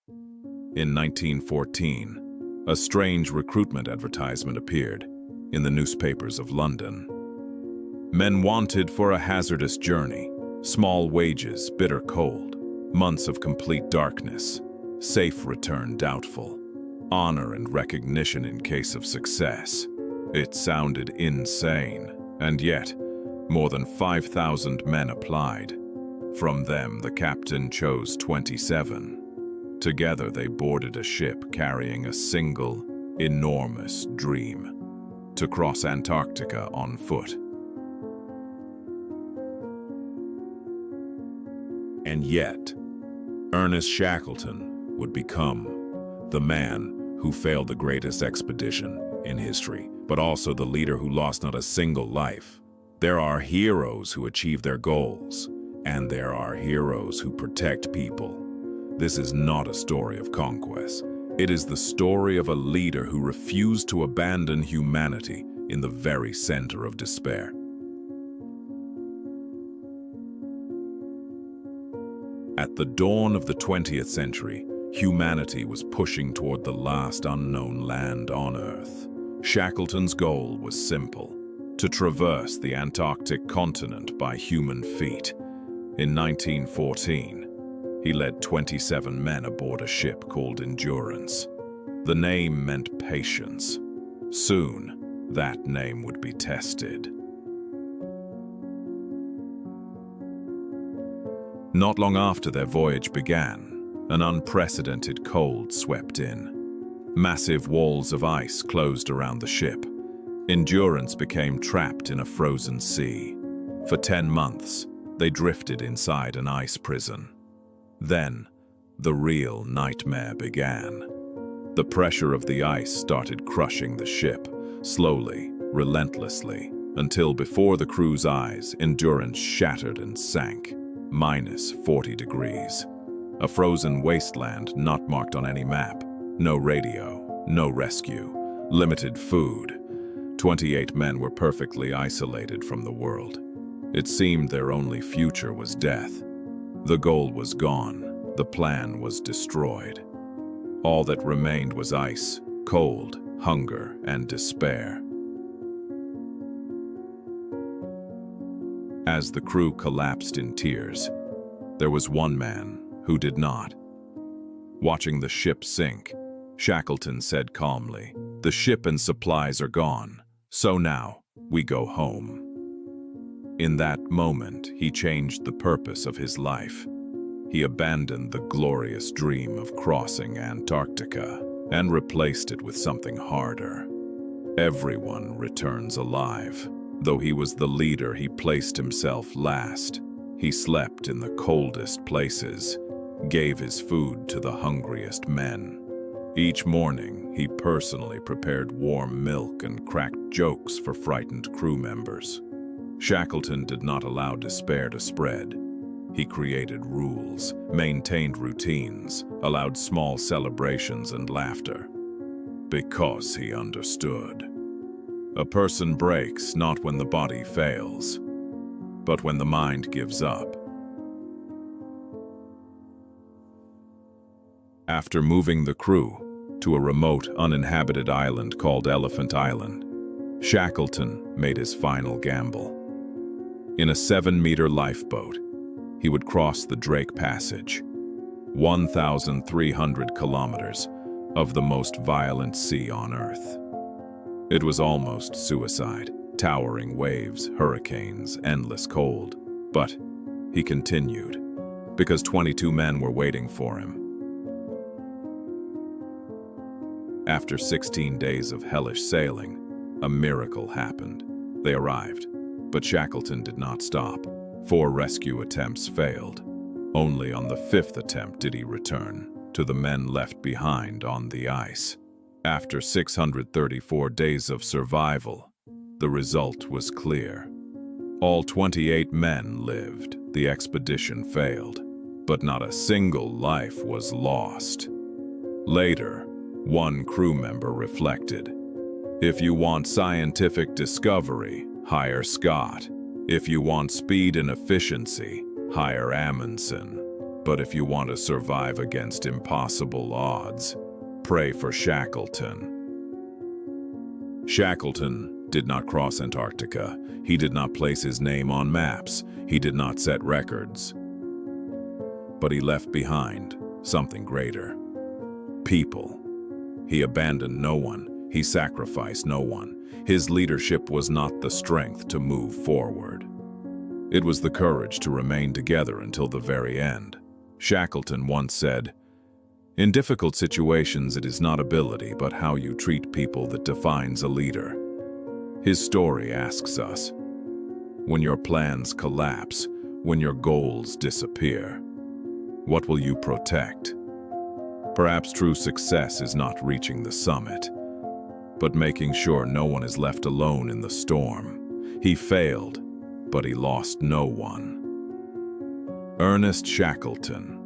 In 1914, a strange recruitment advertisement appeared in the newspapers of London. Men wanted for a hazardous journey, small wages, bitter cold, months of complete darkness, safe return doubtful, honor and recognition in case of success. It sounded insane, and yet, more than 5,000 men applied. From them, the captain chose 27. Together, they boarded a ship carrying a single, enormous dream: to cross Antarctica on foot. And yet, Ernest Shackleton would become the man who failed the greatest expedition in history, but also the leader who lost not a single life. There are heroes who achieve their goals, and there are heroes who protect people. This is not a story of conquest. It is the story of a leader who refused to abandon humanity in the very center of despair. At the dawn of the 20th century, humanity was pushing toward the last unknown land on Earth. Shackleton's goal was simple: to traverse the Antarctic continent by human feet. In 1914, he led 27 men aboard a ship called Endurance. The name meant patience. Soon, that name would be tested. Not long after their voyage began, an unprecedented cold swept in. Massive walls of ice closed around the ship. Endurance became trapped in a frozen sea. For 10 months, they drifted inside an ice prison. Then, the real nightmare began. The pressure of the ice started crushing the ship, slowly, relentlessly, until before the crew's eyes, Endurance shattered and sank. Minus 40 degrees. A frozen wasteland not marked on any map. No radio, no rescue, limited food. 28 men were perfectly isolated from the world. It seemed their only future was death. The goal was gone. The plan was destroyed. All that remained was ice, cold, hunger, and despair. As the crew collapsed in tears, there was one man who did not. Watching the ship sink, Shackleton said calmly, "The ship and supplies are gone, so now we go home." In that moment, he changed the purpose of his life. He abandoned the glorious dream of crossing Antarctica and replaced it with something harder. Everyone returns alive. Though he was the leader, he placed himself last. He slept in the coldest places, gave his food to the hungriest men. Each morning, he personally prepared warm milk and cracked jokes for frightened crew members. Shackleton did not allow despair to spread. He created rules, maintained routines, allowed small celebrations and laughter. Because he understood. A person breaks not when the body fails, but when the mind gives up. After moving the crew to a remote, uninhabited island called Elephant Island, Shackleton made his final gamble. In a 7-meter lifeboat, he would cross the Drake Passage, 1,300 kilometers of the most violent sea on Earth. It was almost suicide, towering waves, hurricanes, endless cold. But he continued, because 22 men were waiting for him. After 16 days of hellish sailing, a miracle happened. They arrived, but Shackleton did not stop. 4 rescue attempts failed. Only on the 5th attempt did he return to the men left behind on the ice. After 634 days of survival, the result was clear. All 28 men lived. The expedition failed, but not a single life was lost. Later, one crew member reflected, "If you want scientific discovery, hire Scott. If you want speed and efficiency, hire Amundsen." But if you want to survive against impossible odds, pray for Shackleton. Shackleton did not cross Antarctica. He did not place his name on maps. He did not set records. But he left behind something greater. People. He abandoned no one. He sacrificed no one. His leadership was not the strength to move forward. It was the courage to remain together until the very end. Shackleton once said, "In difficult situations, it is not ability, but how you treat people that defines a leader." His story asks us, when your plans collapse, when your goals disappear, what will you protect? Perhaps true success is not reaching the summit, but making sure no one is left alone in the storm. He failed, but he lost no one. Ernest Shackleton.